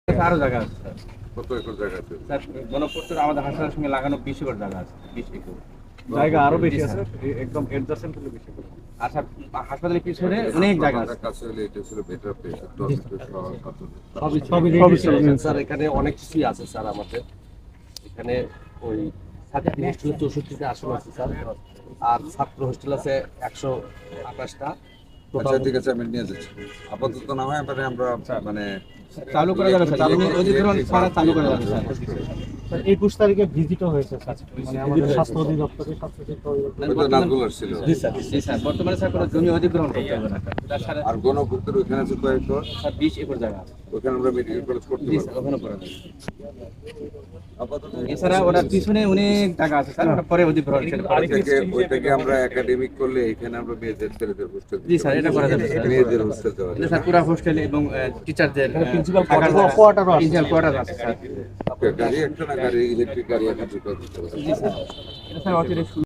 আরো জায়গা আছে স্যার। কত একর জায়গা আছে? স্যার গণপূর্তের আমাদের হাসপাতালের সঙ্গে লাগানো 20 একর জায়গা আছে, 20 একর। জায়গা আরো বেশি জি, আছে, স্যার। একদম এডজাসেন্ট হলে বেশি করে। আর স্যার হাসপাতালের পিছনে অনেক জায়গা আছে। কাছে হলে এটা ছিল বেটার প্লেস, সবই স্যার এখানে অনেক কিছুই আছে স্যার আমাদের এখানে ওই 64টা আসন আছে স্যার, আর ছাত্র হোস্টেল আছে 128টা। আচ্ছা ঠিক আছে, আমি নিয়ে যাচ্ছি। আপাতত না হয় এবারে আমরা মানে চালু করা যাবে স্যার, অধিগ্রহণ ছাড়া চালু করা যাবে স্যার। স্যার 21 তারিখে ভিজিটও হয়েছে স্যার, মানে আমাদের স্বাস্থ্য অধিদপ্তরে স্বাস্থ্য শিক্ষা অধিদপ্তরে। হয়তো নাজবুল আসছিল। জি স্যার, বর্তমানে স্যার কোনো জমি অধিগ্রহণ করতে হবে না স্যার। তার সাথে আর গণপূর্তের ওইখানে আছে কয়েক একর, স্যার 20 একর জায়গা আছে। ওখানে আমরা মেডিকেল কলেজ করতে জি পারবো। স্যার, ওখানে করা যাবে। আপাতত এছাড়া ওটার পিছনে অনেক জায়গা আছে স্যার, ওটা পরে অধিগ্রহণ সেটা পরে। ওইটাকে আমরা একাডেমিক করলে এখানে আমরা মেয়েদের ছেলেদের হোস্টেল জি স্যার, এটা করা যাবে স্যার। মেয়েদের হোস্টেল দেওয়া এটা যাবে। স্যার পুরা হোস্টেল এবং টিচারদের প্রিন্সিপাল থাকার কোয়ার্টারও আছে। প্রিন্সিপাল কোয়ার্টার আছে স্যার। গাড়ি একটা না, গাড়ি ইলেকট্রিক গাড়ি একা দুটো দিতে হবে। জি স্যার, এটা স্যার অচিরে